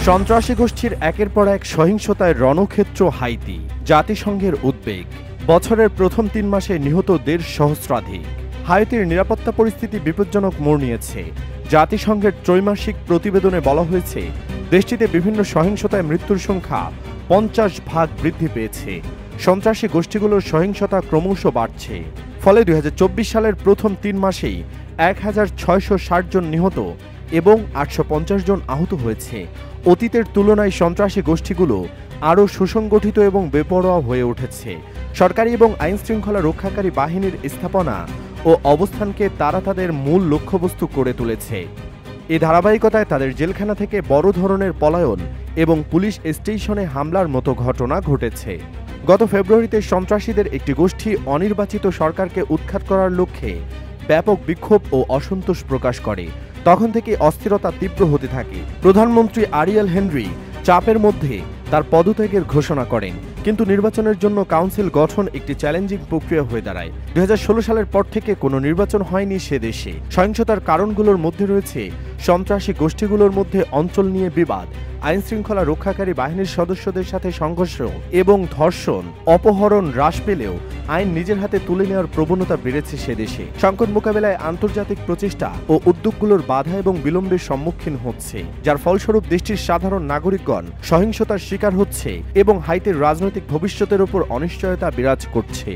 সন্ত্রাসী গোষ্ঠীর একের পর এক সহিংসতায় রণক্ষেত্র হাইতি, জাতিসংঘের উদ্বেগ। বছরের প্রথম ৩ মাসে নিহত ১.৫ সহস্রাধিক। হাইতির নিরাপত্তা পরিস্থিতি বিপজ্জনক মোড় নিয়েছে। জাতিসংঘের ত্রৈমাসিক প্রতিবেদনে বলা হয়েছে, দেশটিতে বিভিন্ন সহিংসতায় মৃত্যুর সংখ্যা ৫০ ভাগ বৃদ্ধি পেয়েছে। সন্ত্রাসী গোষ্ঠীগুলোর সহিংসতা ক্রমশ বাড়ছে। ফলে ২০২৪ সালের প্রথম ৩ মাসেই ১,৬৬০ জন নিহত এবং ৮৫০ জন আহত হয়েছে। অতীতের তুলনায় সন্ত্রাসী গোষ্ঠীগুলো আরও সুসংগঠিত এবং বেপরোয়া হয়ে উঠেছে। সরকারি এবং আইনশৃঙ্খলা রক্ষাকারী বাহিনীর স্থাপনা ও অবস্থানকে তারা তাদের মূল লক্ষ্যবস্তু করে তুলেছে। এ ধারাবাহিকতায় তাদের জেলখানা থেকে বড় ধরনের পলায়ন এবং পুলিশ স্টেশনে হামলার মতো ঘটনা ঘটেছে। গত ফেব্রুয়ারিতে সন্ত্রাসীদের একটি গোষ্ঠী অনির্বাচিত সরকারকে উৎখাত করার লক্ষ্যে ব্যাপক বিক্ষোভ ও অসন্তোষ প্রকাশ করে। তখন থেকে অস্থিরতা তীব্র হতে থাকে। প্রধানমন্ত্রী আরিয়েল হেনরি চাপের মধ্যে তার পদত্যাগের ঘোষণা করেন, কিন্তু নির্বাচনের জন্য কাউন্সিল গঠন একটি চ্যালেঞ্জিং প্রক্রিয়া হয়ে দাঁড়ায়। ২০১৬ সালের পর থেকে কোনো নির্বাচন হয়নি সে দেশে। সহিংসতার কারণগুলোর মধ্যে রয়েছে সন্ত্রাসী গোষ্ঠীগুলোর মধ্যে অঞ্চল নিয়ে বিবাদ, আইনশৃঙ্খলা রক্ষাকারী বাহিনীর সদস্যদের সাথে সংঘর্ষ এবং ধর্ষণ। অপহরণ হ্রাস পেলেও আইন নিজের হাতে তুলে নেওয়ার প্রবণতা বেড়েছে সে দেশে। সংকট মোকাবেলায় আন্তর্জাতিক প্রচেষ্টা ও উদ্যোগগুলোর বাধা এবং বিলম্বের সম্মুখীন হচ্ছে, যার ফলস্বরূপ দেশটির সাধারণ নাগরিকগণ সহিংসতার শিকার হচ্ছে এবং হাইতির রাজনৈতিক ভবিষ্যতের উপর অনিশ্চয়তা বিরাজ করছে।